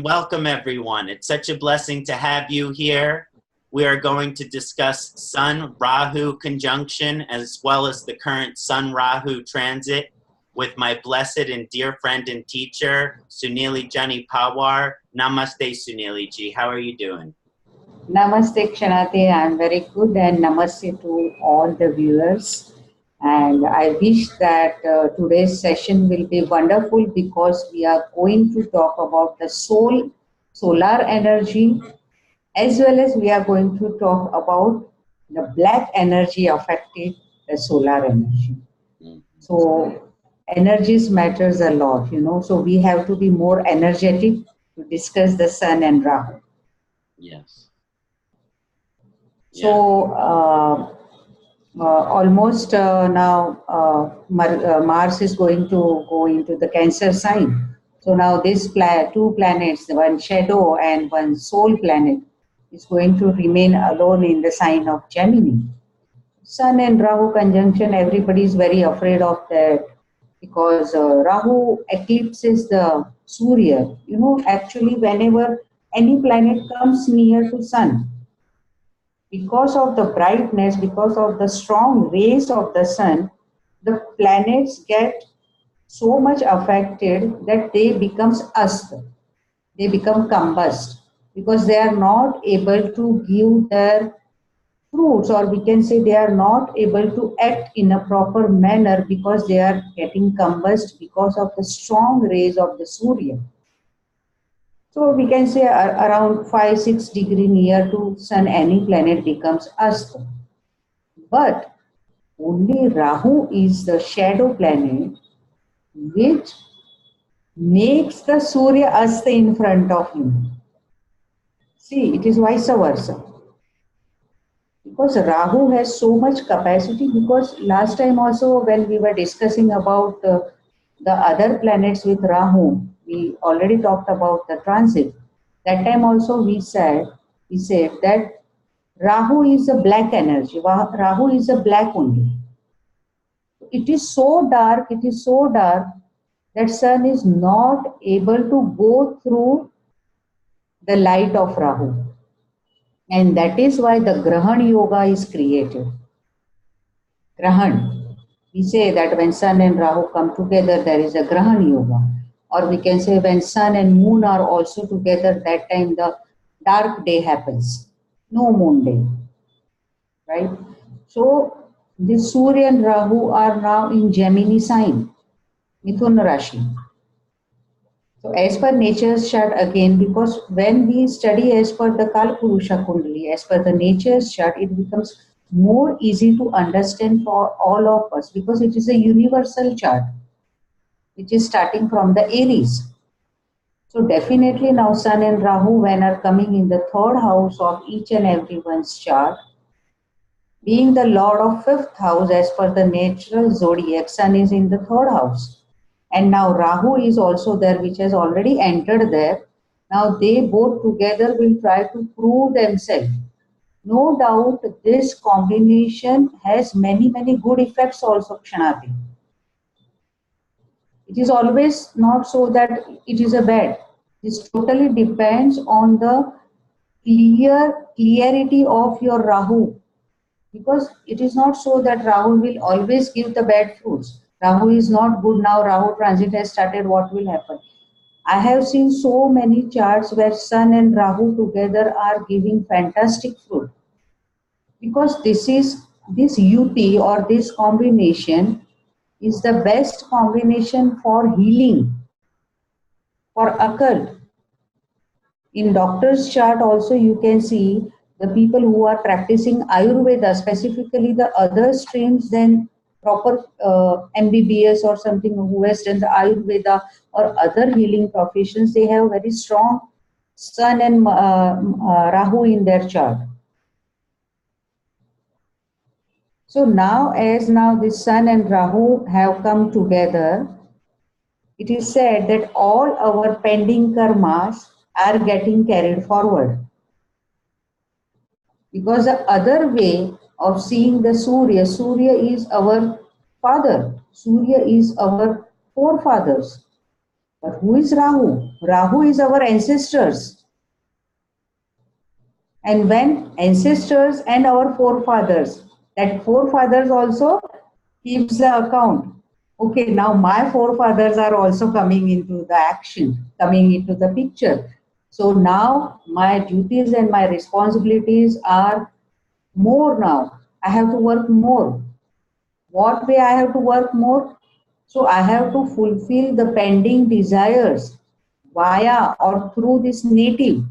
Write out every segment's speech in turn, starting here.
Welcome everyone. It's such a blessing to have you here. We are going to discuss Sun Rahu conjunction as well as the current Sun Rahu transit with my blessed and dear friend and teacher, Sunilee Jani Pawar. Namaste Sunilee ji. How are you doing? Namaste Kṣaṇāti. I'm very good, and namaste to all the viewers. And I wish that today's session will be wonderful because we are going to talk about the solar energy, as well as we are going to talk about the black energy affecting the solar energy. So energies matters a lot, so we have to be more energetic to discuss the Sun and Rahu. Yes. So almost now Mars is going to go into the Cancer sign. So now these two planets, one shadow and one soul planet, is going to remain alone in the sign of Gemini. Sun and Rahu conjunction, everybody is very afraid of that because Rahu eclipses the Surya. Actually whenever any planet comes near to Sun, because of the brightness, because of the strong rays of the Sun, the planets get so much affected that they become ast. They become combust because they are not able to give their fruits, or we can say they are not able to act in a proper manner because they are getting combust because of the strong rays of the Surya. So we can say around 5-6 degrees near to Sun, any planet becomes ast. But only Rahu is the shadow planet which makes the Surya ast in front of him. See, it is vice versa. Because Rahu has so much capacity, because last time also when we were discussing about the other planets with Rahu, we already talked about the transit. That time also we said that Rahu is a black energy. Rahu is a black only. It is so dark that Sun is not able to go through the light of Rahu. And that is why the Grahan Yoga is created. Grahan. We say that when Sun and Rahu come together, there is a Grahan Yoga. Or we can say when Sun and Moon are also together, that time the dark day happens. No moon day. Right? So, this Surya and Rahu are now in Gemini sign, Mithun Rashi. So, as per nature's chart again, because when we study as per the Kalpurusha Kundali, as per the nature's chart, it becomes more easy to understand for all of us because it is a universal chart, which is starting from the Aries. So definitely now Sun and Rahu, when are coming in the third house of each and everyone's chart, being the Lord of fifth house as per the natural zodiac, Sun is in the third house. And now Rahu is also there, which has already entered there. Now they both together will try to prove themselves. No doubt this combination has many good effects also, Kṣaṇāti. It is always not so that it is a bad. This totally depends on the clarity of your Rahu. Because it is not so that Rahu will always give the bad fruits. Rahu is not good now, Rahu transit has started, what will happen? I have seen so many charts where Sun and Rahu together are giving fantastic fruit. Because this UT or this combination is the best combination for healing, for occult. In doctor's chart also you can see the people who are practicing Ayurveda, specifically the other streams than proper MBBS or something, who has done the Ayurveda or other healing professions, they have very strong Sun and Rahu in their chart. So now the Sun and Rahu have come together, it is said that all our pending karmas are getting carried forward. Because the other way of seeing the Surya is our father. Surya is our forefathers. But who is Rahu? Rahu is our ancestors. And when ancestors and our forefathers, that forefathers also keeps the account. Okay, now my forefathers are also coming into the action, coming into the picture. So now my duties and my responsibilities are more now. I have to work more. What way I have to work more? So I have to fulfill the pending desires via or through this native.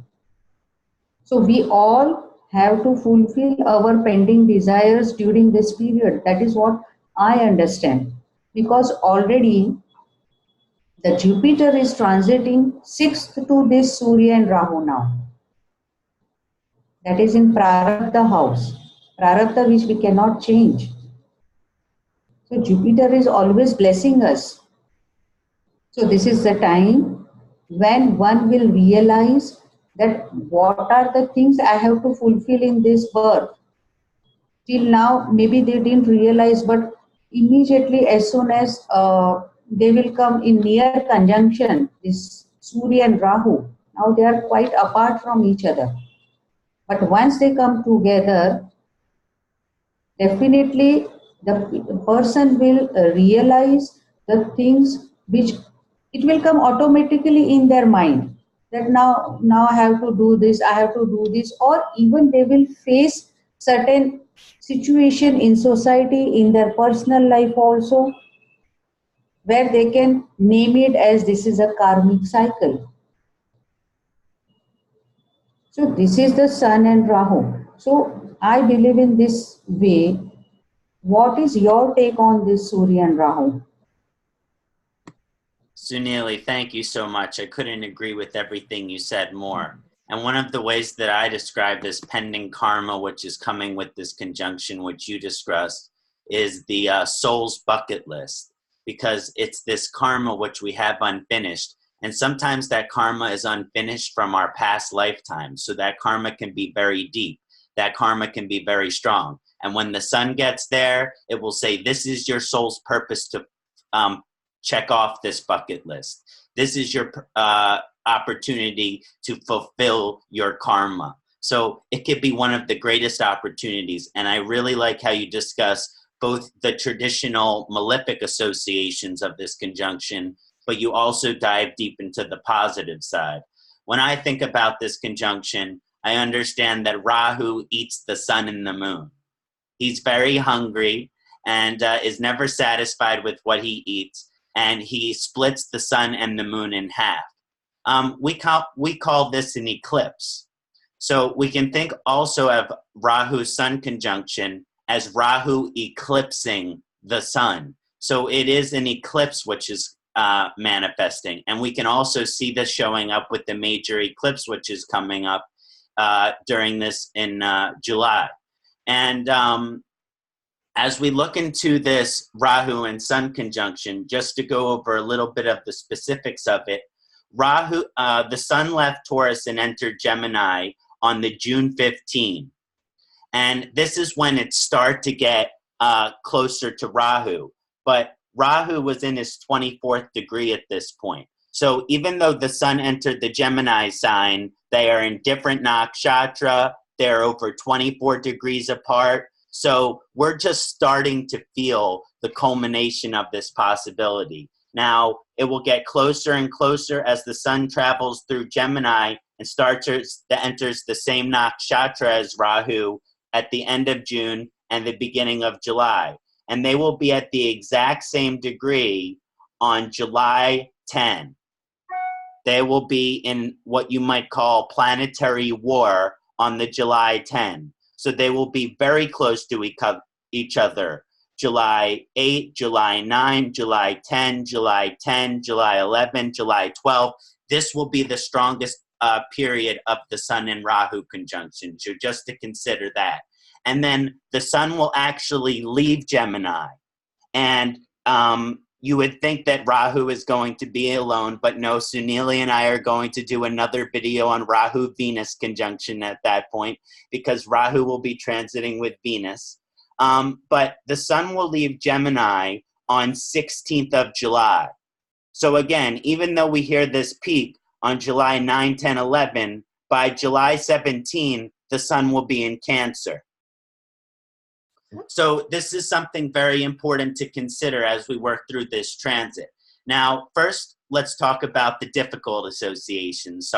So we all have to fulfill our pending desires during this period. That is what I understand. Because already the Jupiter is transiting sixth to this Surya and Rahu now. That is in Prarabdha house. Prarabdha which we cannot change. So Jupiter is always blessing us. So this is the time when one will realize that what are the things I have to fulfill in this birth. Till now, maybe they didn't realize, but immediately as soon as they will come in near conjunction, this Surya and Rahu, now they are quite apart from each other. But once they come together, definitely the person will realize the things which it will come automatically in their mind that now I have to do this, I have to do this, or even they will face certain situation in society, in their personal life also, where they can name it as this is a karmic cycle. So this is the Sun and Rahu. So I believe in this way. What is your take on this Surya and Rahu? Sunilee, thank you so much. I couldn't agree with everything you said more. And one of the ways that I describe this pending karma, which is coming with this conjunction, which you discussed, is the soul's bucket list, because it's this karma which we have unfinished. And sometimes that karma is unfinished from our past lifetimes. So that karma can be very deep. That karma can be very strong. And when the sun gets there, it will say, this is your soul's purpose to check off this bucket list. This is your opportunity to fulfill your karma. So it could be one of the greatest opportunities. And I really like how you discuss both the traditional malefic associations of this conjunction, but you also dive deep into the positive side. When I think about this conjunction, I understand that Rahu eats the sun and the moon. He's very hungry and is never satisfied with what he eats, and he splits the sun and the moon in half. We call this an eclipse. So we can think also of Rahu-Sun conjunction as Rahu eclipsing the sun. So it is an eclipse which is manifesting. And we can also see this showing up with the major eclipse which is coming up during this in July. And as we look into this Rahu and Sun conjunction, just to go over a little bit of the specifics of it, Rahu, the Sun left Taurus and entered Gemini on the June 15. And this is when it started to get closer to Rahu. But Rahu was in his 24th degree at this point. So even though the Sun entered the Gemini sign, they are in different nakshatra. They're over 24 degrees apart. So we're just starting to feel the culmination of this possibility. Now, it will get closer and closer as the Sun travels through Gemini and enters the same nakshatra as Rahu at the end of June and the beginning of July. And they will be at the exact same degree on July 10. They will be in what you might call planetary war on the July 10. So they will be very close to each other. July 8, July 9, July 10, July 10, July 11, July 12. This will be the strongest period of the Sun and Rahu conjunction. So just to consider that. And then the Sun will actually leave Gemini. And you would think that Rahu is going to be alone, but no, Sunilee and I are going to do another video on Rahu-Venus conjunction at that point, because Rahu will be transiting with Venus. But the Sun will leave Gemini on 16th of July. So again, even though we hear this peak on July 9, 10, 11, by July 17, the sun will be in Cancer. So this is something very important to consider as we work through this transit. Now, first, let's talk about the difficult associations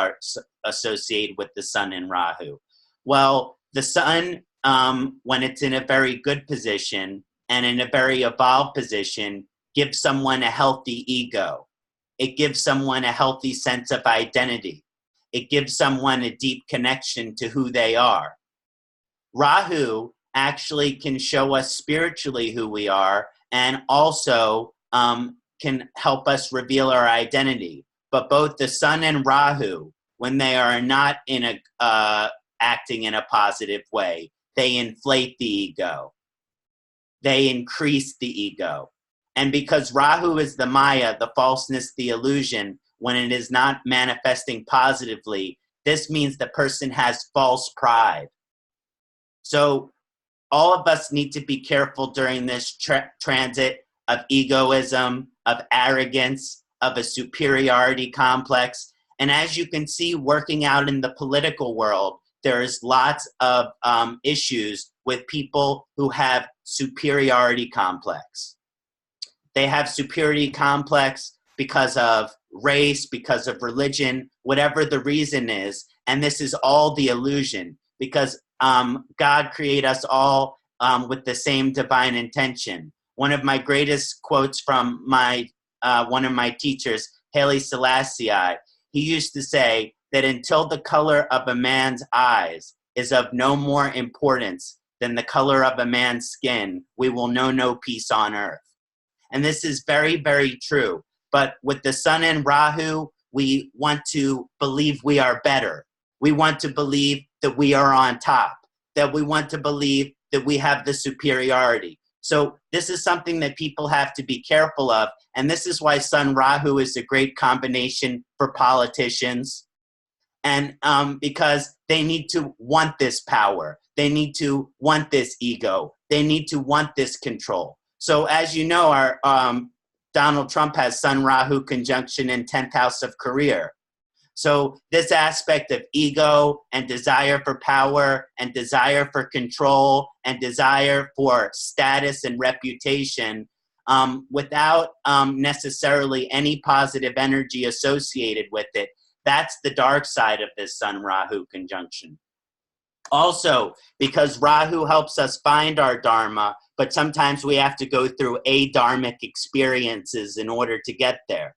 associated with the sun and Rahu. Well, the sun, when it's in a very good position and in a very evolved position, gives someone a healthy ego. It gives someone a healthy sense of identity. It gives someone a deep connection to who they are. Rahu actually can show us spiritually who we are, and also can help us reveal our identity. But both the sun and Rahu, when they are not in acting in a positive way, they inflate the ego. They increase the ego. And because Rahu is the Maya, the falseness, the illusion, when it is not manifesting positively, this means the person has false pride. So all of us need to be careful during this transit of egoism, of arrogance, of a superiority complex. And as you can see, working out in the political world, there is lots of issues with people who have superiority complex. They have superiority complex because of race, because of religion, whatever the reason is. And this is all the illusion, because God created us all with the same divine intention. One of my greatest quotes from one of my teachers, Haile Selassie, he used to say that until the color of a man's eyes is of no more importance than the color of a man's skin, we will know no peace on earth. And this is very, very true. But with the sun and Rahu, we want to believe we are better. We want to believe that we are on top, that we want to believe that we have the superiority. So this is something that people have to be careful of. And this is why Sun Rahu is a great combination for politicians. And because they need to want this power. They need to want this ego. They need to want this control. So as you know, our Donald Trump has Sun Rahu conjunction in 10th house of career. So this aspect of ego and desire for power and desire for control and desire for status and reputation without necessarily any positive energy associated with it, that's the dark side of this Sun-Rahu conjunction. Also, because Rahu helps us find our Dharma, but sometimes we have to go through adharmic experiences in order to get there.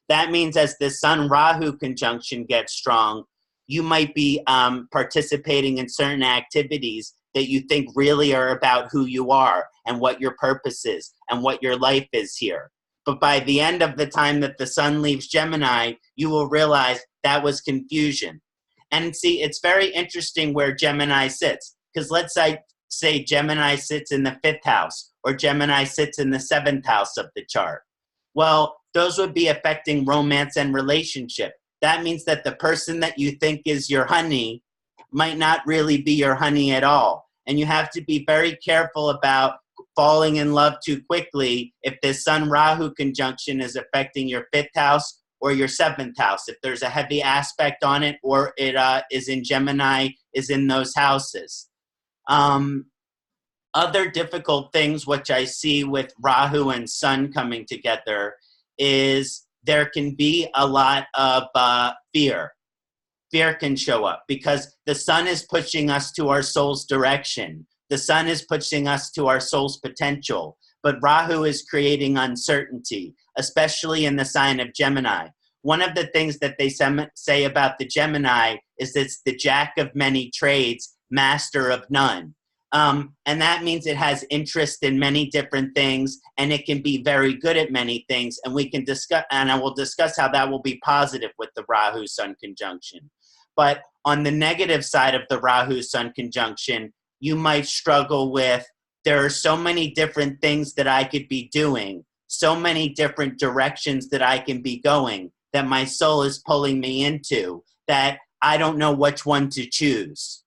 That means as the Sun-Rahu conjunction gets strong, you might be participating in certain activities that you think really are about who you are and what your purpose is and what your life is here. But by the end of the time that the sun leaves Gemini, you will realize that was confusion. And see, it's very interesting where Gemini sits. Because let's say Gemini sits in the 5th house or Gemini sits in the 7th house of the chart. Well, those would be affecting romance and relationship. That means that the person that you think is your honey might not really be your honey at all. And you have to be very careful about falling in love too quickly if this Sun-Rahu conjunction is affecting your 5th house or your 7th house. If there's a heavy aspect on it or it is in Gemini, is in those houses. Other difficult things which I see with Rahu and Sun coming together is there can be a lot of fear. Fear can show up because the sun is pushing us to our soul's direction. The sun is pushing us to our soul's potential. But Rahu is creating uncertainty, especially in the sign of Gemini. One of the things that they say about the Gemini is it's the jack of many trades, master of none. And that means it has interest in many different things, and it can be very good at many things. And we can discuss, and I will discuss how that will be positive with the Rahu-Sun conjunction. But on the negative side of the Rahu-Sun conjunction, you might struggle with, there are so many different things that I could be doing, so many different directions that I can be going, that my soul is pulling me into, that I don't know which one to choose.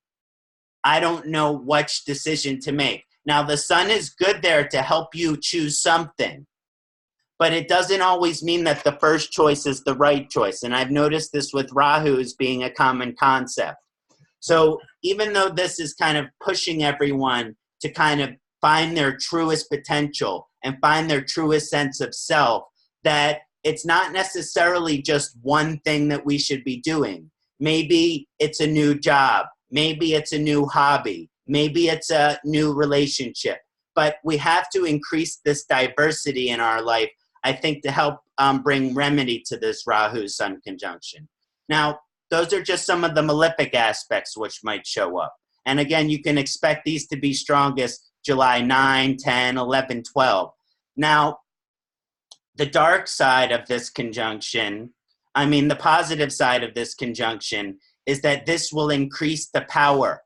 I don't know which decision to make. Now, the sun is good there to help you choose something. but it doesn't always mean that the first choice is the right choice. And I've noticed this with Rahu as being a common concept. So even though this is kind of pushing everyone to kind of find their truest potential and find their truest sense of self, that it's not necessarily just one thing that we should be doing. Maybe it's a new job. Maybe it's a new hobby. Maybe it's a new relationship. But we have to increase this diversity in our life, I think, to help bring remedy to this Rahu-Sun conjunction. Now, those are just some of the malefic aspects which might show up. And again, you can expect these to be strongest July 9, 10, 11, 12. Now, the dark side of this conjunction, the positive side of this conjunction, is that this will increase the power.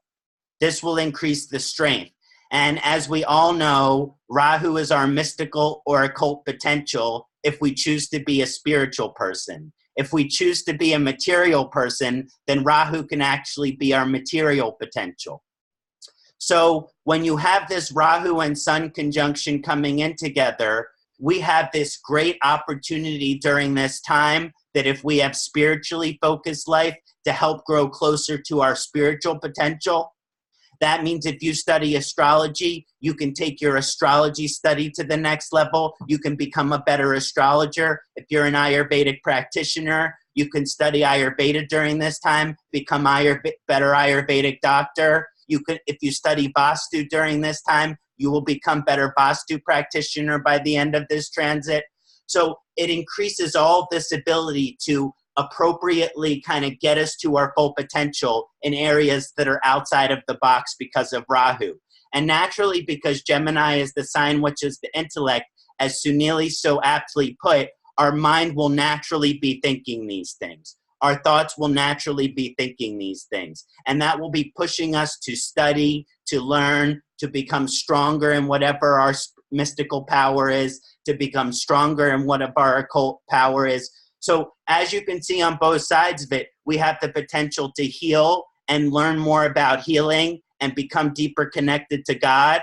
This will increase the strength. And as we all know, Rahu is our mystical or occult potential if we choose to be a spiritual person. If we choose to be a material person, then Rahu can actually be our material potential. So when you have this Rahu and Sun conjunction coming in together, we have this great opportunity during this time that if we have spiritually focused life to help grow closer to our spiritual potential. That means if you study astrology, you can take your astrology study to the next level. You can become a better astrologer. If you're an Ayurvedic practitioner, you can study Ayurveda during this time, become better Ayurvedic doctor. If you study Vastu during this time, you will become better Vastu practitioner by the end of this transit. So it increases all this ability to appropriately kind of get us to our full potential in areas that are outside of the box because of Rahu. And naturally, because Gemini is the sign which is the intellect, as Sunilee so aptly put, our mind will naturally be thinking these things. Our thoughts will naturally be thinking these things. And that will be pushing us to study, to learn, to become stronger in whatever our mystical power is, to become stronger in whatever our occult power is. So as you can see on both sides of it, we have the potential to heal and learn more about healing and become deeper connected to God,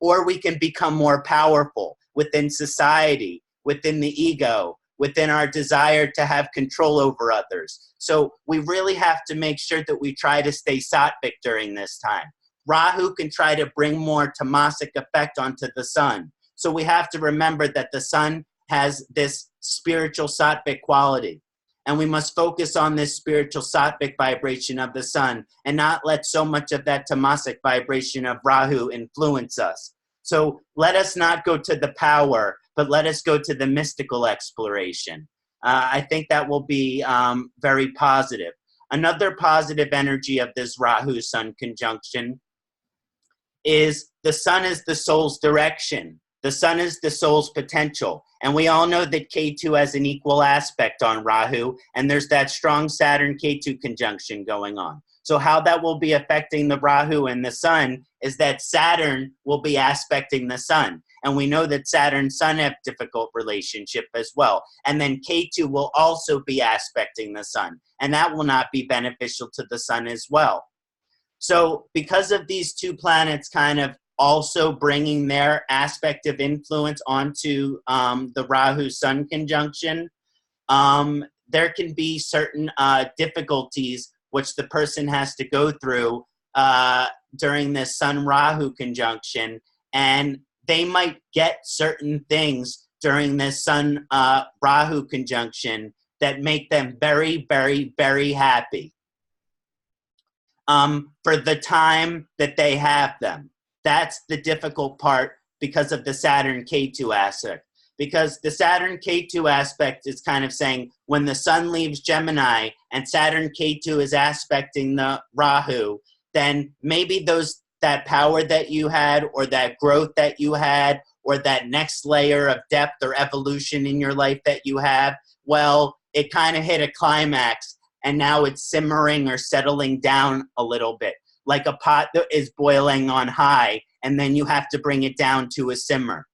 or we can become more powerful within society, within the ego, within our desire to have control over others. So we really have to make sure that we try to stay sattvic during this time. Rahu can try to bring more tamasic effect onto the sun. So we have to remember that the sun has this spiritual sattvic quality. And we must focus on this spiritual sattvic vibration of the sun and not let so much of that tamasic vibration of Rahu influence us. So let us not go to the power, but let us go to the mystical exploration. I think that will be very positive. Another positive energy of this Rahu-Sun conjunction is the sun is the soul's direction. The sun is the soul's potential. And we all know that Ketu has an equal aspect on Rahu, and there's that strong Saturn-Ketu conjunction going on. So how that will be affecting the Rahu and the sun is that Saturn will be aspecting the sun. And we know that Saturn and sun have difficult relationship as well. And then Ketu will also be aspecting the sun. And that will not be beneficial to the sun as well. So because of these two planets kind of also bringing their aspect of influence onto the Rahu-Sun conjunction, there can be certain difficulties which the person has to go through during this Sun-Rahu conjunction, and they might get certain things during this Sun-Rahu conjunction that make them very, very, very happy for the time that they have them. That's the difficult part because of the Saturn-Ketu aspect. Because the Saturn-Ketu aspect is kind of saying when the sun leaves Gemini and Saturn-Ketu is aspecting the Rahu, then maybe that power that you had or that growth that you had or that next layer of depth or evolution in your life that you have, well, it kind of hit a climax and now it's simmering or settling down a little bit. Like a pot that is boiling on high, and then you have to bring it down to a simmer.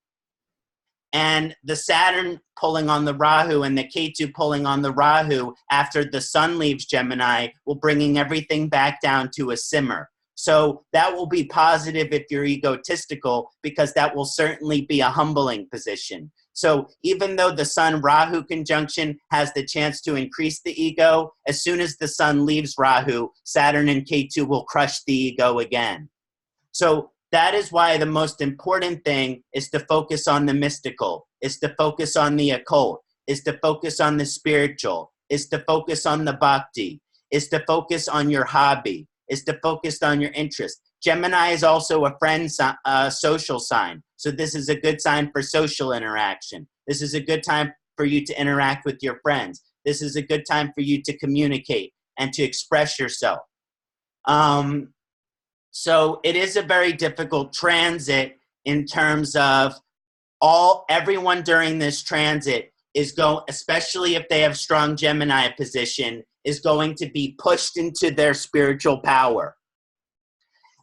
And the Saturn pulling on the Rahu and the Ketu pulling on the Rahu after the sun leaves Gemini will bringing everything back down to a simmer. So that will be positive if you're egotistical, because that will certainly be a humbling position. So even though the Sun Rahu conjunction has the chance to increase the ego, as soon as the Sun leaves Rahu, Saturn and Ketu will crush the ego again. So that is why the most important thing is to focus on the mystical, is to focus on the occult, is to focus on the spiritual, is to focus on the bhakti, is to focus on your hobby, is to focus on your interest. Gemini is also a friend social sign. So this is a good sign for social interaction. This is a good time for you to interact with your friends. This is a good time for you to communicate and to express yourself. So it is a very difficult transit in terms of everyone during this transit is especially if they have strong Gemini position, is going to be pushed into their spiritual power.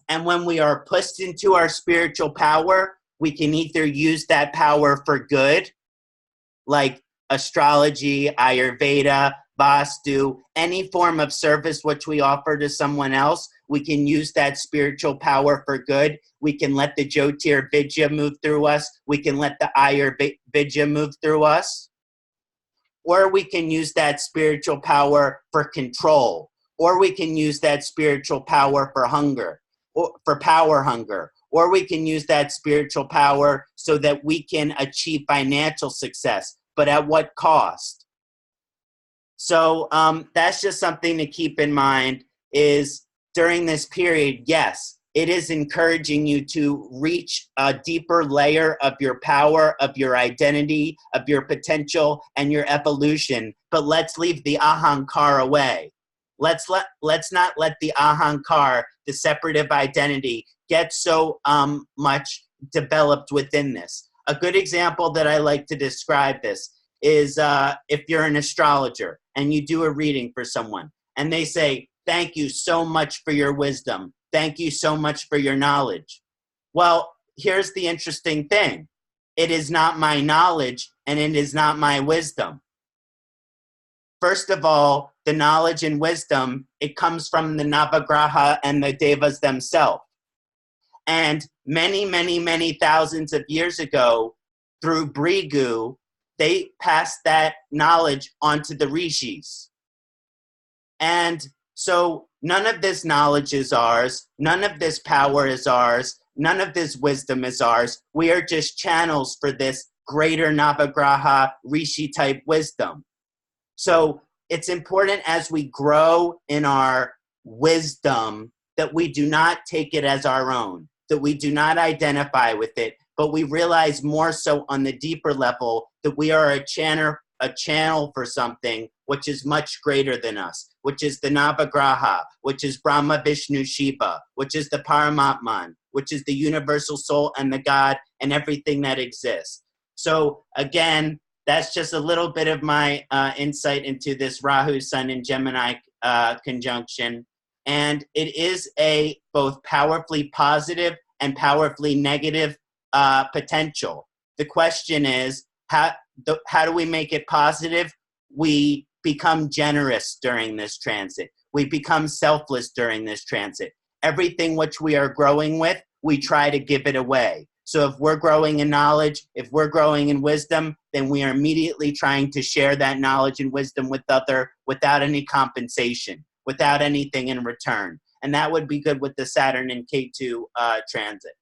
And when we are pushed into our spiritual power, we can either use that power for good, like astrology, Ayurveda, Vastu, any form of service which we offer to someone else. We can use that spiritual power for good. We can let the Jyotir Vidya move through us. We can let the Ayurveda move through us. Or we can use that spiritual power for control. Or we can use that spiritual power for hunger, or for power hunger. Or we can use that spiritual power so that we can achieve financial success. But at what cost? So that's just something to keep in mind, is during this period, yes, it is encouraging you to reach a deeper layer of your power, of your identity, of your potential, and your evolution. But let's leave the ahankar away. Let's not let the ahankar, the separative identity, get so much developed within this. A good example that I like to describe this is if you're an astrologer and you do a reading for someone and they say, "Thank you so much for your wisdom. Thank you so much for your knowledge." Well, here's the interesting thing. It is not my knowledge and it is not my wisdom. First of all, the knowledge and wisdom, it comes from the Navagraha and the Devas themselves. And many, many, many thousands of years ago, through Brigu, they passed that knowledge onto the rishis. And so none of this knowledge is ours. None of this power is ours. None of this wisdom is ours. We are just channels for this greater Navagraha rishi type wisdom. So it's important as we grow in our wisdom that we do not take it as our own, that we do not identify with it, but we realize more so on the deeper level that we are a channel for something which is much greater than us, which is the Navagraha, which is Brahma, Vishnu, Shiva, which is the Paramatman, which is the universal soul and the God and everything that exists. So again, that's just a little bit of my insight into this Rahu Sun and Gemini conjunction. And it is a both powerfully positive and powerfully negative potential. The question is, how do we make it positive? We become generous during this transit. We become selfless during this transit. Everything which we are growing with, we try to give it away. So if we're growing in knowledge, if we're growing in wisdom, then we are immediately trying to share that knowledge and wisdom with other without any compensation, without anything in return. And that would be good with the Saturn and Ketu transit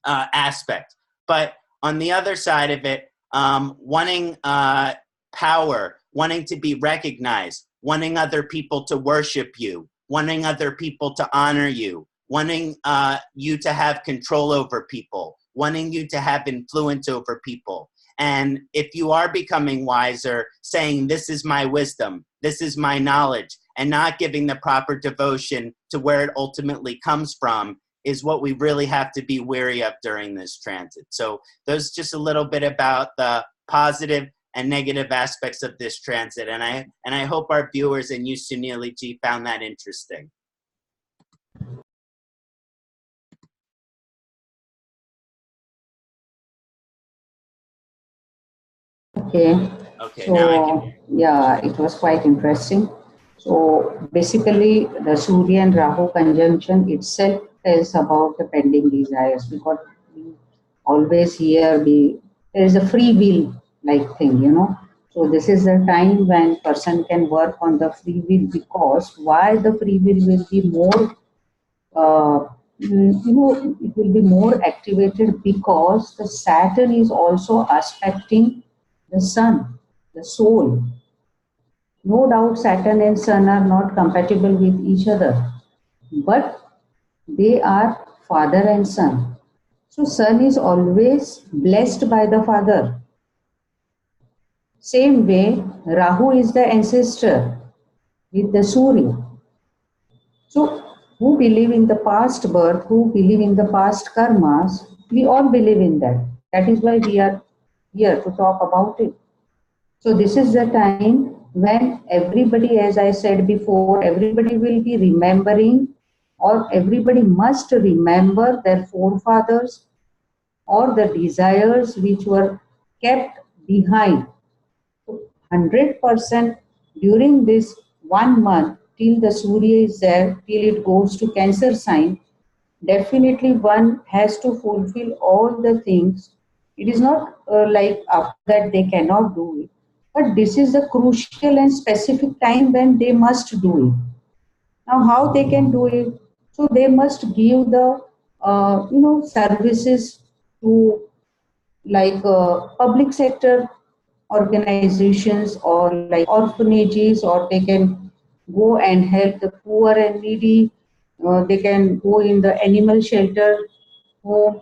aspect. But on the other side of it, wanting power, wanting to be recognized, wanting other people to worship you, wanting other people to honor you, wanting you to have control over people, wanting you to have influence over people. And if you are becoming wiser, saying, "This is my wisdom, this is my knowledge," and not giving the proper devotion to where it ultimately comes from, is what we really have to be wary of during this transit. So those just a little bit about the positive and negative aspects of this transit. And I hope our viewers and you, Sunilee ji, found that interesting. Okay. Okay, so, now I can. Yeah, it was quite interesting. So basically, the Surya and Rahu conjunction itself tells about the pending desires, because we always hear there is a free will like thing, you know. So this is the time when person can work on the free will, because why the free will be more, you know, it will be more activated because the Saturn is also aspecting the sun, the soul. No doubt Saturn and Sun are not compatible with each other, but they are father and son. So son is always blessed by the father. Same way, Rahu is the ancestor with the Surya. So who believe in the past birth, who believe in the past karmas, we all believe in that. That is why we are here to talk about it. So this is the time when everybody, as I said before, everybody will be remembering, or everybody must remember their forefathers or the desires which were kept behind. So 100% during this 1 month till the Surya is there, till it goes to Cancer sign, definitely one has to fulfill all the things. It is not like after that they cannot do it, but this is the crucial and specific time when they must do it. Now, how they can do it? So they must give the services to like public sector organizations or like orphanages, or they can go and help the poor and needy. They can go in the animal shelter home,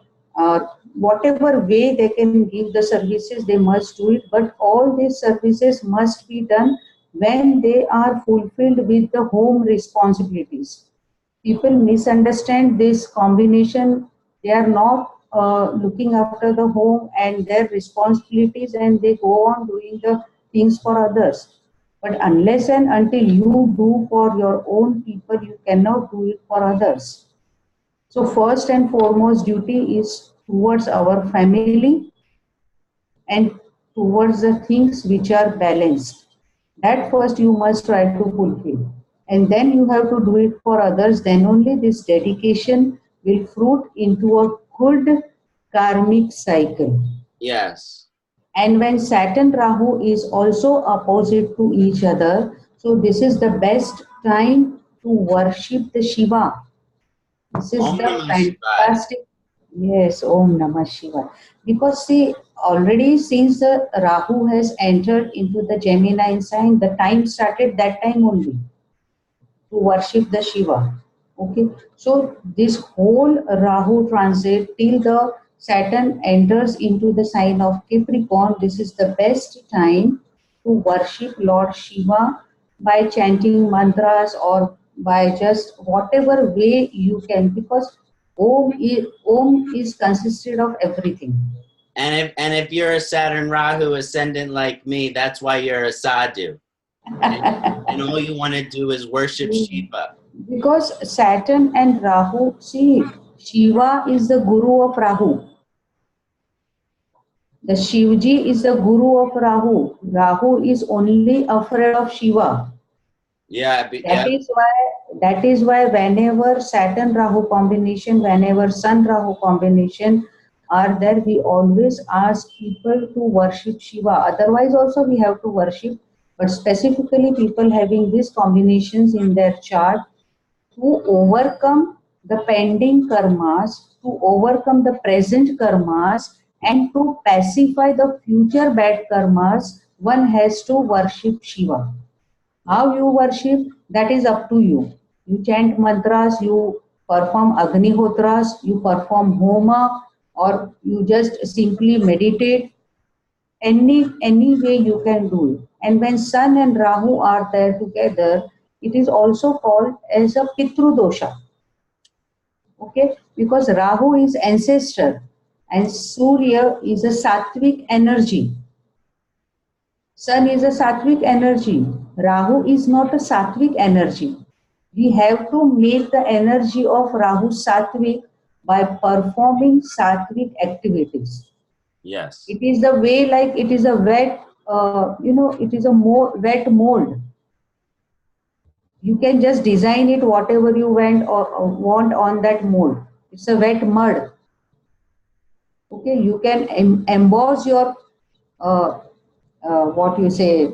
whatever way they can give the services, they must do it. But all these services must be done when they are fulfilled with the home responsibilities. People misunderstand this combination. They are not looking after the home and their responsibilities, and they go on doing the things for others. But unless and until you do for your own people, you cannot do it for others. So first and foremost duty is towards our family and towards the things which are balanced. That first you must try to fulfill. And then you have to do it for others. Then only this dedication will fruit into a good karmic cycle. Yes. And when Saturn Rahu is also opposite to each other, so this is the best time to worship the Shiva. This is Om the Namah Shivaya. fantastic. Yes, Om Namah Shivaya. Because see, already since the Rahu has entered into the Gemini sign, the time started that time only to worship the Shiva. Okay, so this whole Rahu transit till the Saturn enters into the sign of Capricorn, this is the best time to worship Lord Shiva by chanting mantras or by just whatever way you can, because Om is consisted of everything. And if you're a Saturn Rahu ascendant like me, that's why you're a sadhu. And all you want to do is worship Shiva. Because Saturn and Rahu, see, Shiva is the guru of Rahu. The Shivji is the guru of Rahu. Rahu is only afraid of Shiva. Yeah, That is why whenever Saturn Rahu combination, whenever Sun Rahu combination are there, we always ask people to worship Shiva. Otherwise also we have to worship, but specifically people having these combinations in their chart, to overcome the pending karmas, to overcome the present karmas, and to pacify the future bad karmas, one has to worship Shiva. How you worship, that is up to you. You chant mantras, you perform agnihotras, you perform homa, or you just simply meditate. Any way you can do it. And when Sun and Rahu are there together, it is also called as a Pitru dosha. Okay, because Rahu is ancestor and Surya is a sattvic energy. Sun is a sattvic energy. Rahu is not a sattvic energy. We have to make the energy of Rahu sattvic by performing sattvic activities. yes. It is the way, like it is a wet, it is a wet mold. You can just design it whatever you want on that mold. It's a wet mud. Okay, you can emboss your uh, what you say,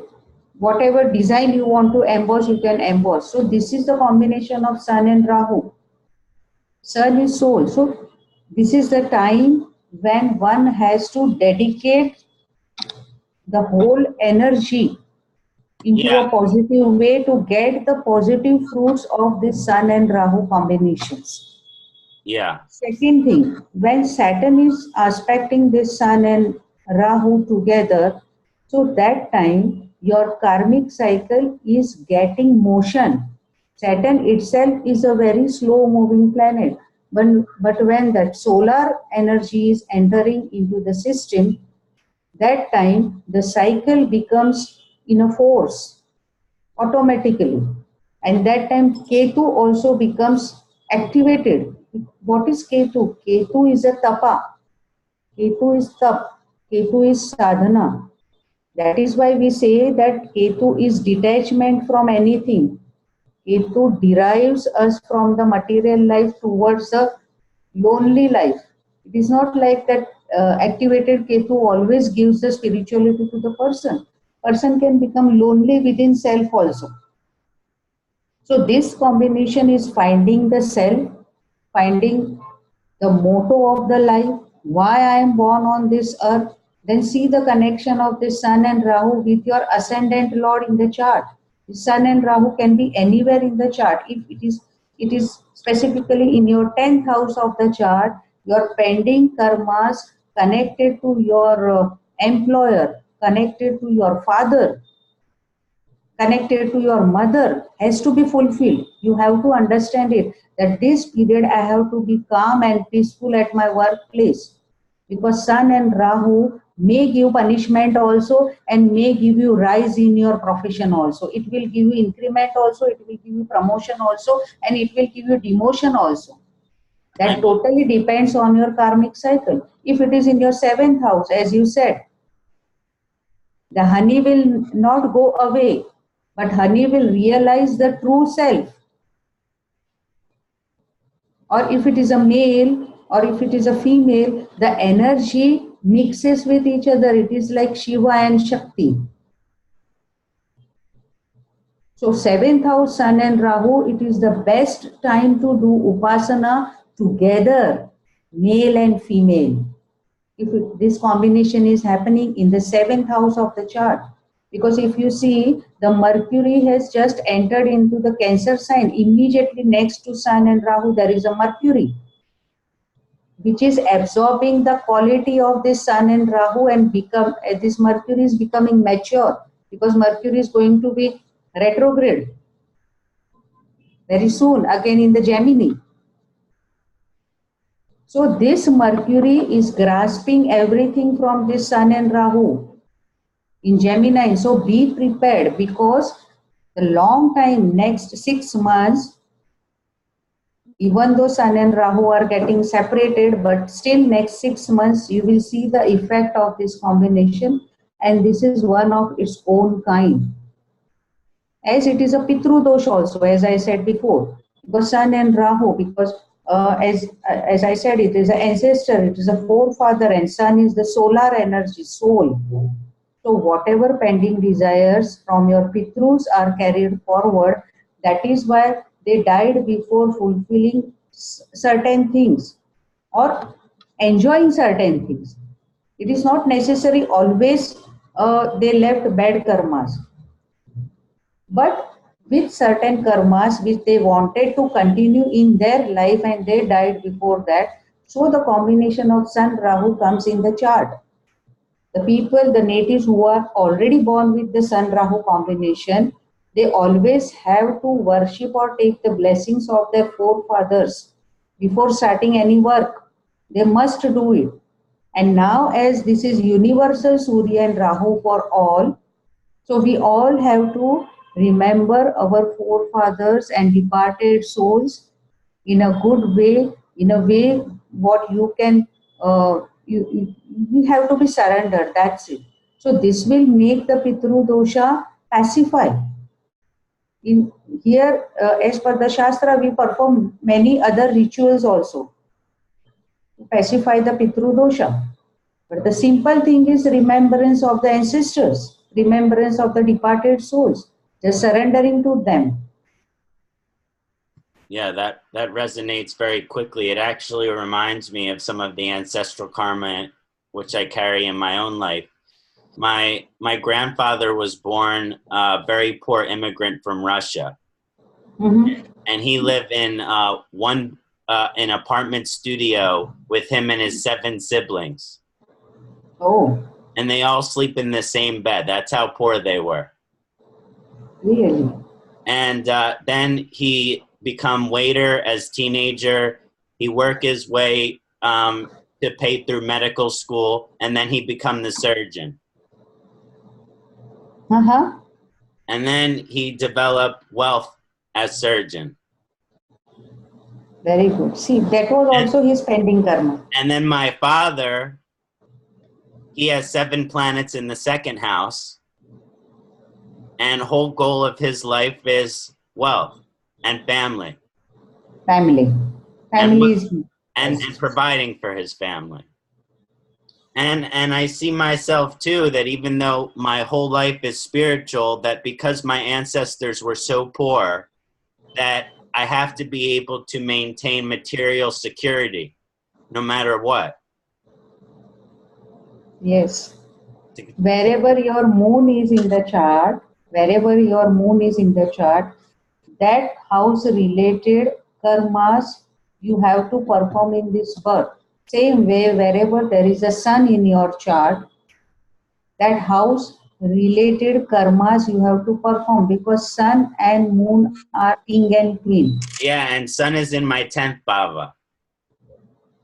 whatever design you want to emboss, you can emboss. So this is the combination of Sun and Rahu. Sun is soul. So this is the time when one has to dedicate the whole energy into Yeah, a positive way to get the positive fruits of this Sun and Rahu combinations. yeah, Second thing, when Saturn is aspecting this Sun and Rahu together, so that time your karmic cycle is getting motion. Saturn itself is a very slow moving planet. But when that solar energy is entering into the system, that time the cycle becomes in a force automatically. And that time Ketu also becomes activated. What is Ketu? Ketu is a tapa. Ketu is tap. Ketu is sadhana. That is why we say that Ketu is detachment from anything. Ketu derives us from the material life towards a lonely life. It is not like that activated Ketu always gives the spirituality to the person. Person can become lonely within self also. So this combination is finding the self, finding the motto of the life, why I am born on this earth. Then see the connection of the Sun and Rahu with your ascendant Lord in the chart. The Sun and Rahu can be anywhere in the chart. If it is specifically in your 10th house of the chart, your pending karmas connected to your employer, connected to your father, connected to your mother has to be fulfilled. You have to understand it that this period I have to be calm and peaceful at my workplace, because Sun and Rahu may give punishment also and may give you rise in your profession also. It will give you increment also, it will give you promotion also, and it will give you demotion also. I That know. totally depends on your karmic cycle. If it is in your 7th house, as you said, the honey will not go away, but honey will realize the true self. Or if it is a male or if it is a female, the energy mixes with each other. It is like Shiva and Shakti. So 7th house, Sun and Rahu, it is the best time to do Upasana together, male and female. This combination is happening in the 7th house of the chart. Because if you see, the Mercury has just entered into the Cancer sign. Immediately next to Sun and Rahu, there is a Mercury, which is absorbing the quality of this Sun and Rahu, and this Mercury is becoming mature, because Mercury is going to be retrograde very soon, again in the Gemini. So this Mercury is grasping everything from this Sun and Rahu in Gemini. So be prepared, because the long time, next 6 months, even though Sun and Rahu are getting separated, but still next 6 months you will see the effect of this combination, and this is one of its own kind. As it is a Pitru dosh also, as I said before, because Sun and Rahu, because as I said, it is an ancestor, it is a forefather, and Sun is the solar energy, soul. So whatever pending desires from your Pitrus are carried forward. That is why they died before fulfilling certain things or enjoying certain things. It is not necessary always they left bad karmas, but with certain karmas which they wanted to continue in their life and they died before that. So the combination of Sun Rahu comes in the chart. The people, the natives who are already born with the Sun Rahu combination, they always have to worship or take the blessings of their forefathers before starting any work. They must do it. And now, as this is universal Surya and Rahu for all, so we all have to remember our forefathers and departed souls in a good way, in a way what you can, you have to be surrendered. That's it. So this will make the Pitru dosha pacify. In here, as per the Shastra, we perform many other rituals also. to pacify the Pitru dosha. But the simple thing is remembrance of the ancestors, remembrance of the departed souls, just surrendering to them. Yeah, that resonates very quickly. It actually reminds me of some of the ancestral karma which I carry in my own life. My grandfather was born a very poor immigrant from Russia, and he lived in an apartment studio with him and his 7 siblings. Oh, and they all sleep in the same bed. That's how poor they were. really? And then he become waiter as teenager. He work his way to pay through medical school, and then he become the surgeon. And then he developed wealth as surgeon. Very good. See, that was also his pending karma. And then my father, he has 7 planets in the 2nd house, and whole goal of his life is wealth and family. Family and providing for his family. And I see myself too, that even though my whole life is spiritual, that because my ancestors were so poor, that I have to be able to maintain material security no matter what. Yes. Wherever your moon is in the chart, that house related karmas you have to perform in this birth. Same way, wherever there is a sun in your chart, that house related karmas you have to perform, because sun and moon are king and queen. Yeah, and sun is in my 10th bhava.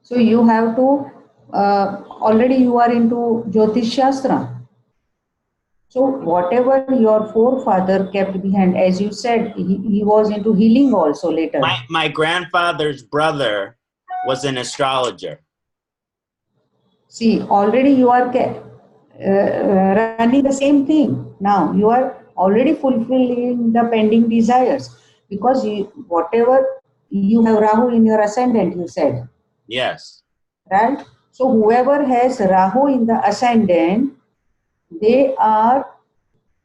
So you have to, already you are into Jyotish Shastra. So whatever your forefather kept behind, as you said, he was into healing also later. My grandfather's brother was an astrologer. See, already you are running the same thing. Now you are already fulfilling the pending desires, because whatever you have Rahu in your ascendant, you said. Yes. Right? So whoever has Rahu in the ascendant, they are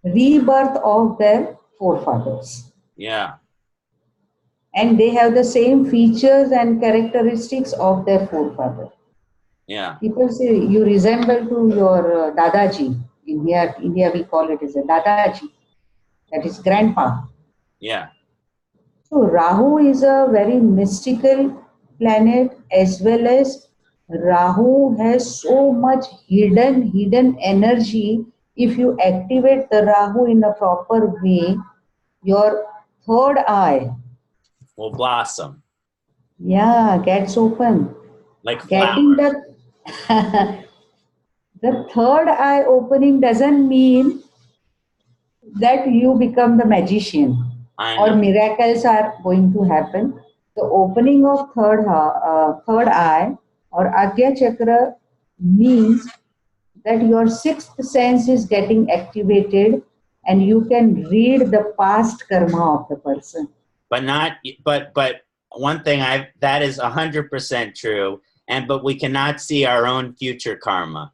rebirth of their forefathers. Yeah. And they have the same features and characteristics of their forefather. Yeah. People say you resemble to your Dadaji. In India we call it as a Dadaji. That is grandpa. Yeah. So Rahu is a very mystical planet, as well as Rahu has so much hidden energy. If you activate the Rahu in a proper way, your third eye will blossom. Yeah, gets open. Like Getting flowers. The third eye opening doesn't mean that you become the magician or miracles are going to happen. The opening of third eye or Agya Chakra means that your 6th sense is getting activated and you can read the past karma of the person. But one thing that is 100% true, but we cannot see our own future karma.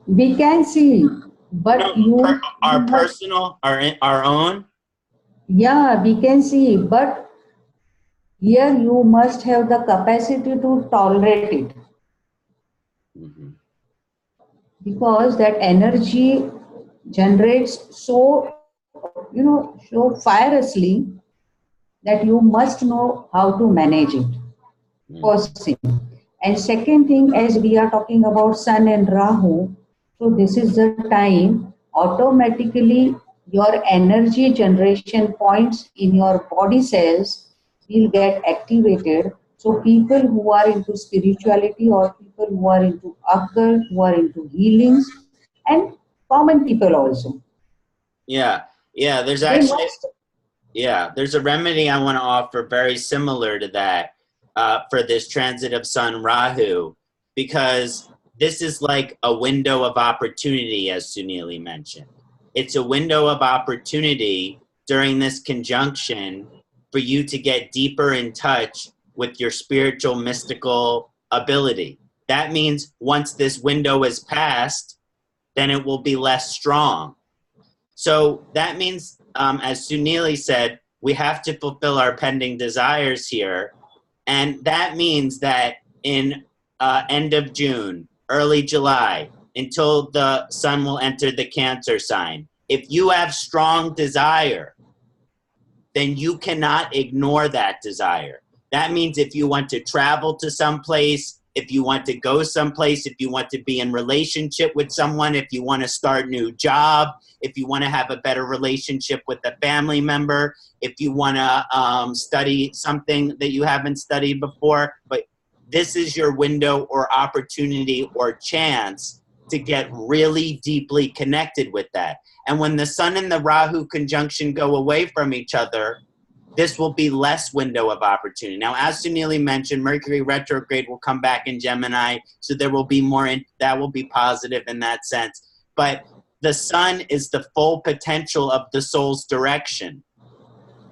We can see, but our own. Yeah, we can see, but here you must have the capacity to tolerate it. Because that energy generates so fiercely that you must know how to manage it. First thing. And second thing, as we are talking about Sun and Rahu, so this is the time automatically your energy generation points in your body cells will get activated. So people who are into spirituality or people who are into occult, who are into healings, and common people also. Yeah, there's a remedy I want to offer very similar to that for this transit of Sun Rahu, because this is like a window of opportunity, as Sunilee mentioned. It's a window of opportunity during this conjunction for you to get deeper in touch with your spiritual, mystical ability. That means once this window is passed, then it will be less strong. So that means, as Sunilee said, we have to fulfill our pending desires here. And that means that in end of June, early July, until the sun will enter the Cancer sign, if you have strong desire, then you cannot ignore that desire. That means if you want to travel to someplace, if you want to go someplace, if you want to be in relationship with someone, if you want to start a new job, if you want to have a better relationship with a family member, if you want to study something that you haven't studied before, but this is your window or opportunity or chance to get really deeply connected with that. And when the sun and the Rahu conjunction go away from each other, this will be less window of opportunity. Now, as Sunilee mentioned, Mercury retrograde will come back in Gemini, so there will be more, that will be positive in that sense. But the sun is the full potential of the soul's direction.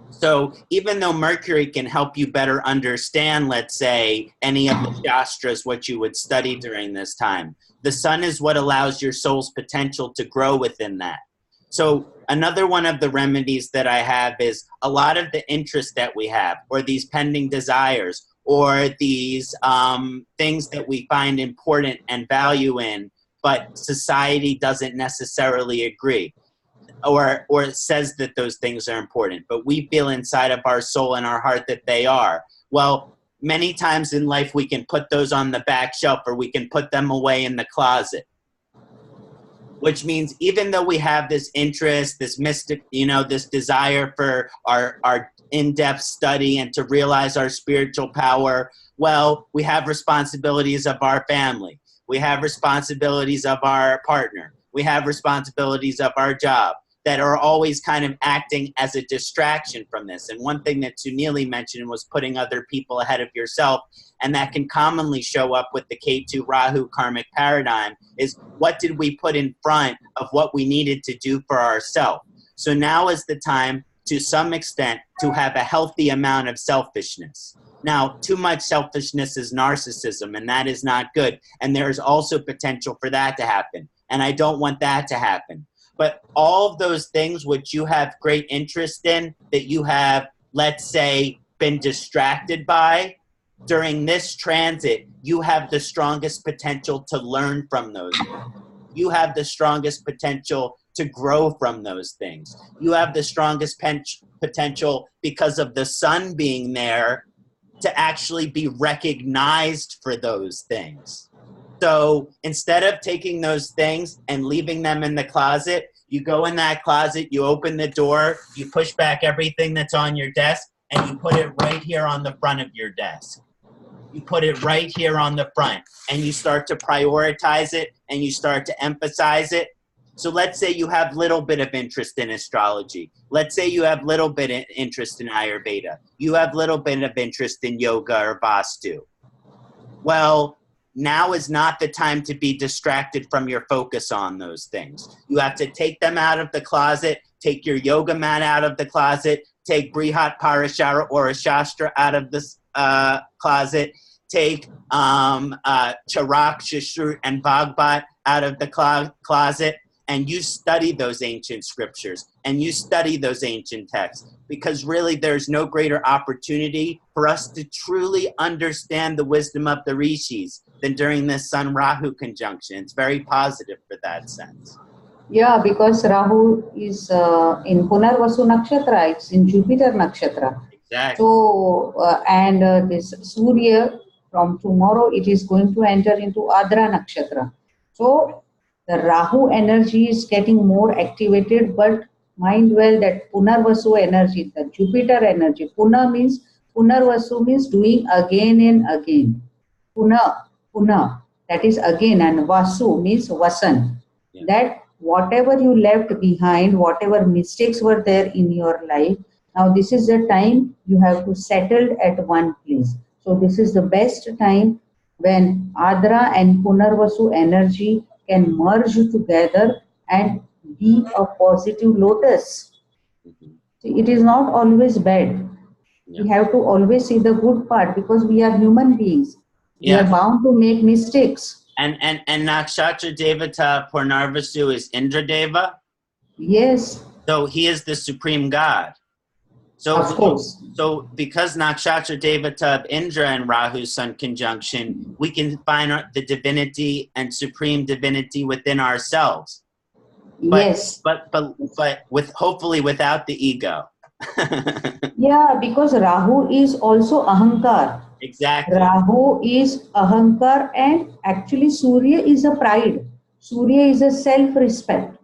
So even though Mercury can help you better understand, let's say, any of the Shastras, what you would study during this time, the sun is what allows your soul's potential to grow within that. So another one of the remedies that I have is a lot of the interest that we have, or these pending desires, or these things that we find important and value in, but society doesn't necessarily agree, or says that those things are important, but we feel inside of our soul and our heart that they are. Well, many times in life we can put those on the back shelf, or we can put them away in the closet. Which means even though we have this interest, this mystic, this desire for our in-depth study and to realize our spiritual power, well, we have responsibilities of our family. We have responsibilities of our partner. We have responsibilities of our job that are always kind of acting as a distraction from this. And one thing that Sunilee mentioned was putting other people ahead of yourself. And that can commonly show up with the Ketu Rahu karmic paradigm, is what did we put in front of what we needed to do for ourselves? So now is the time, to some extent, to have a healthy amount of selfishness. Now, too much selfishness is narcissism, and that is not good. And there is also potential for that to happen. And I don't want that to happen. But all of those things which you have great interest in, that you have, let's say, been distracted by, during this transit, you have the strongest potential to learn from those things. You have the strongest potential to grow from those things. You have the strongest potential, because of the sun being there, to actually be recognized for those things. So instead of taking those things and leaving them in the closet, you go in that closet, you open the door, you push back everything that's on your desk, and you put it right here on the front of your desk. You put it right here on the front, and you start to prioritize it, and you start to emphasize it. So let's say you have little bit of interest in astrology. Let's say you have little bit of interest in Ayurveda. You have little bit of interest in yoga or Vastu. Well, now is not the time to be distracted from your focus on those things. You have to take them out of the closet, take your yoga mat out of the closet, take Brihat Parashara or a Shastra out of the closet, take Charak, Shashrut, and Bhagavad out of the closet, and you study those ancient scriptures, and you study those ancient texts, because really there's no greater opportunity for us to truly understand the wisdom of the rishis than during this Sun-Rahu conjunction. It's very positive for that sense. Yeah, because Rahu is in Punarvasu Nakshatra, it's in Jupiter Nakshatra. Exactly. So, and this Surya, from tomorrow, it is going to enter into Adra Nakshatra. So, the Rahu energy is getting more activated, but mind well that Punarvasu energy, the Jupiter energy, Punarvasu means doing again and again. Puna, that is again, and Vasu means Vasan. Yeah. That whatever you left behind, whatever mistakes were there in your life, now this is the time you have to settle at one place. So this is the best time when Adra and Punarvasu energy can merge together and be a positive lotus. It is not always bad. We have to always see the good part because we are human beings. We are Yeah. bound to make mistakes. And Nakshatra Devata Purnarvasu is Indra Deva. Yes, So he is the supreme god. of course. So because Nakshatra Devata of Indra and Rahu Sun conjunction, we can find the divinity and supreme divinity within ourselves. But, Yes. But with hopefully without the ego. Yeah, because Rahu is also Ahankar. Exactly. Rahu is Ahankar and actually Surya is a pride. Surya is a self-respect.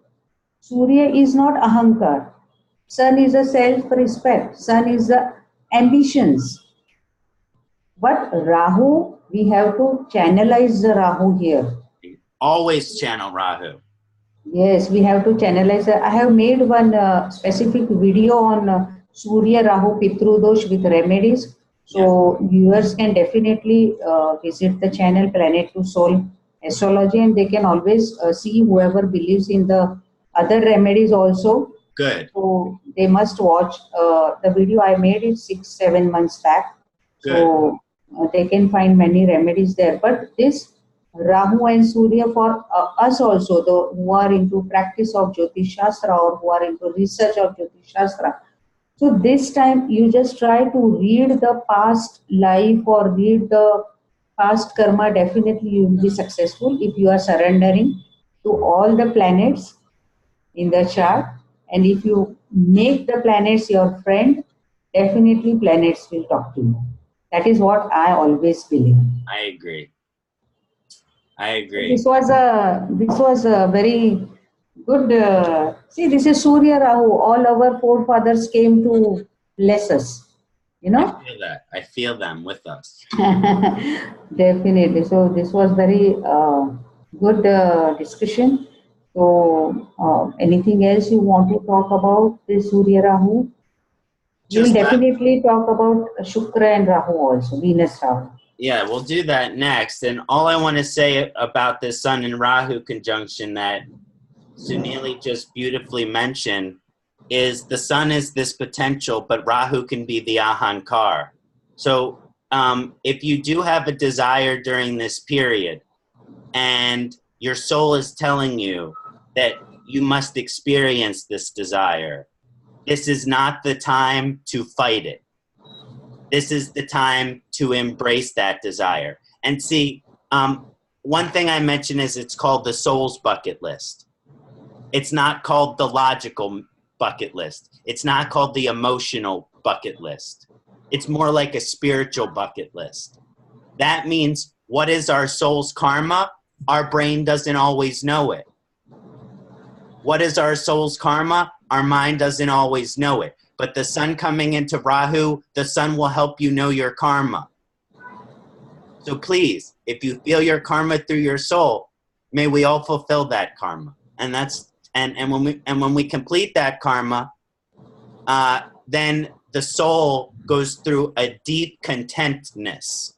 Surya is not Ahankar. Sun is a self-respect. Sun is the ambitions. But Rahu, we have to channelize the Rahu here. Always channel Rahu. Yes, we have to channelize. I have made one specific video on Surya Rahu Pitru Dosh with remedies. So viewers can definitely visit the channel Planet to Soul Astrology, and they can always see whoever believes in the other remedies also. Good. So they must watch the video I made it 6-7 months back. Good. So they can find many remedies there. But this Rahu and Surya for us also, who are into practice of Jyotish Shastra or who are into research of Jyotish Shastra. So this time you just try to read the past life or read the past karma. Definitely you will be successful if you are surrendering to all the planets in the chart. And if you make the planets your friend, definitely planets will talk to you. That is what I always believe. I agree. I agree. This was a very good. See, this is Surya Rahu. All our forefathers came to bless us. You know. I feel that. I feel them with us. Definitely. So this was very good discussion. So anything else you want to talk about this Surya Rahu? We will definitely talk about Shukra and Rahu also, Venus Rahu. Yeah, we'll do that next. And all I want to say about this Sun and Rahu conjunction that Sunilee just beautifully mentioned is the Sun is this potential, but Rahu can be the Ahankar. So if you do have a desire during this period and your soul is telling you that you must experience this desire, this is not the time to fight it. This is the time to embrace that desire. And see, one thing I mentioned is it's called the soul's bucket list. It's not called the logical bucket list. It's not called the emotional bucket list. It's more like a spiritual bucket list. That means what is our soul's karma? Our brain doesn't always know it. What is our soul's karma? Our mind doesn't always know it. But the Sun coming into Rahu, the Sun will help you know your karma. So please, if you feel your karma through your soul, may we all fulfill that karma. And that's when we complete that karma, then the soul goes through a deep contentness.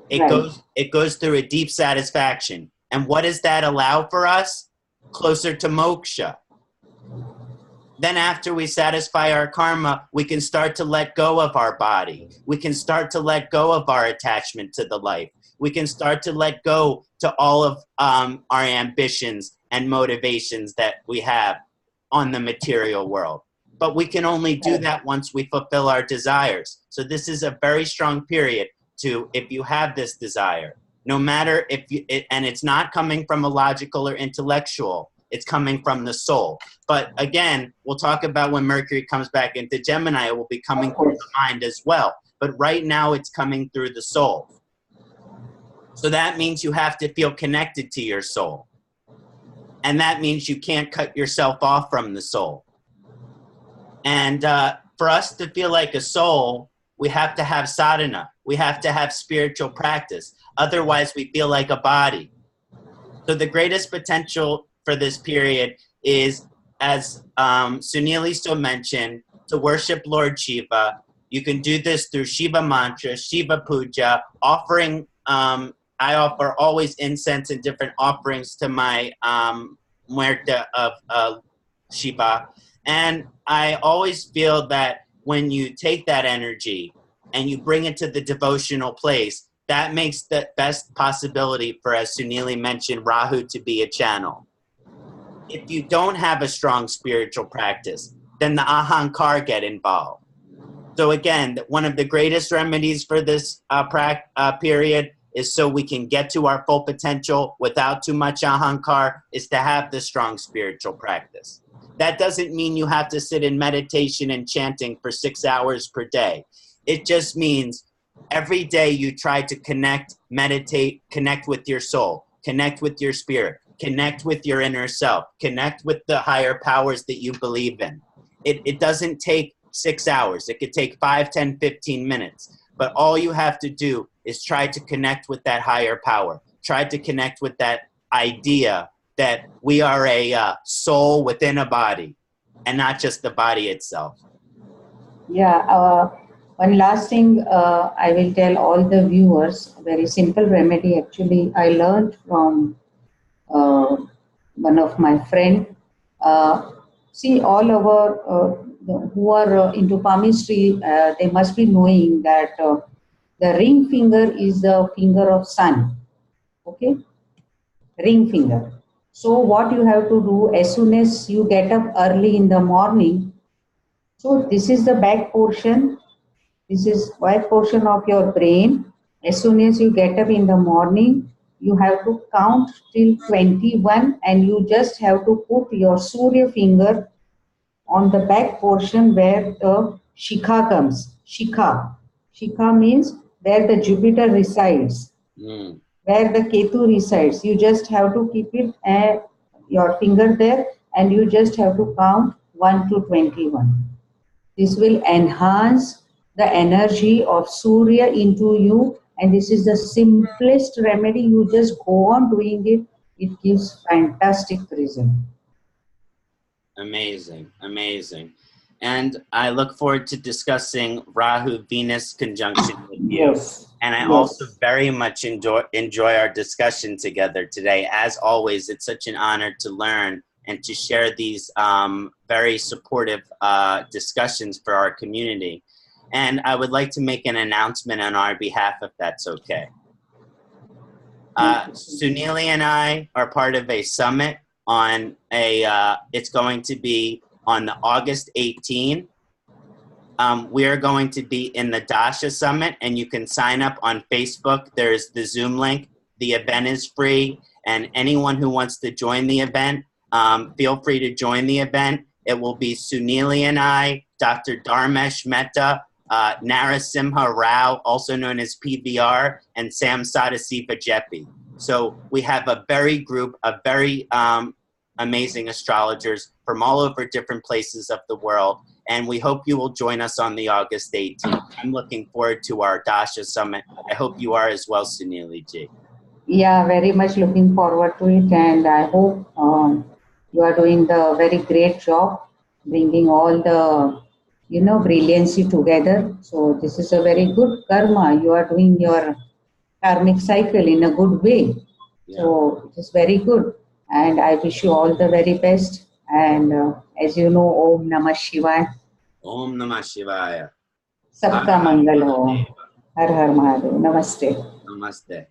It goes through a deep satisfaction. And what does that allow for us? Closer to moksha. Then after we satisfy our karma, we can start to let go of our body. We can start to let go of our attachment to the life. We can start to let go to all of our ambitions and motivations that we have on the material world. But we can only do that once we fulfill our desires. So this is a very strong period to, if you have this desire, no matter if you, and it's not coming from a logical or intellectual, it's coming from the soul. But again, we'll talk about when Mercury comes back into Gemini, it will be coming through the mind as well. But right now it's coming through the soul. So that means you have to feel connected to your soul. And that means you can't cut yourself off from the soul. And for us to feel like a soul, we have to have sadhana. We have to have spiritual practice. Otherwise, we feel like a body. So the greatest potential for this period is, as Sunilee so mentioned, to worship Lord Shiva. You can do this through Shiva mantra, Shiva puja, offering. I offer always incense and different offerings to my muerta of Shiva. And I always feel that when you take that energy and you bring it to the devotional place, that makes the best possibility for, as Sunilee mentioned, Rahu to be a channel. If you don't have a strong spiritual practice, then the ahankar get involved. So again, one of the greatest remedies for this period is so we can get to our full potential without too much ahankar, is to have the strong spiritual practice. That doesn't mean you have to sit in meditation and chanting for 6 hours per day. It just means every day you try to connect, meditate, connect with your soul, connect with your spirit, connect with your inner self, connect with the higher powers that you believe in. It doesn't take 6 hours. It could take 5, 10, 15 minutes. But all you have to do is try to connect with that higher power. Try to connect with that idea that we are a soul within a body and not just the body itself. Yeah, one last thing I will tell all the viewers, very simple remedy actually I learned from one of my friend. See, all our who are into palmistry, they must be knowing that the ring finger is the finger of sun. Okay, ring finger. So what you have to do as soon as you get up early in the morning. So this is the back portion. This is back portion of your brain. As soon as you get up in the morning, you have to count till 21 and you just have to put your Surya finger on the back portion where the Shikha comes. Shikha. Shikha means where the Jupiter resides, where the Ketu resides. You just have to keep it your finger there and you just have to count 1 to 21. This will enhance the energy of Surya into you, and this is the simplest remedy. You just go on doing it. It gives fantastic result. Amazing, amazing. And I look forward to discussing Rahu-Venus conjunction with you. Yes. And I also very much enjoy our discussion together today. As always, it's such an honor to learn and to share these very supportive discussions for our community. And I would like to make an announcement on our behalf, if that's okay. Sunilee and I are part of a summit on it's going to be on the August 18. We are going to be in the Dasha Summit, and you can sign up on Facebook. There's the Zoom link. The event is free, and anyone who wants to join the event, feel free to join the event. It will be Sunilee and I, Dr. Dharmesh Mehta, Narasimha Rao, also known as PVR, and Sam Sadasiva Jeppy. So we have a very amazing astrologers from all over different places of the world. And we hope you will join us on the August 18th. I'm looking forward to our Dasha Summit. I hope you are as well, Sunilee ji. Yeah, very much looking forward to it. And I hope you are doing the very great job, bringing all the, brilliancy together. So this is a very good karma. You are doing your karmic cycle in a good way. Yeah. So it is very good. And I wish you all the very best. And as you know, Om Namah Shivaya. Om Namah Shivaya. Sabka Mangal Ho. Har Har Mahadev. Namaste. Namaste.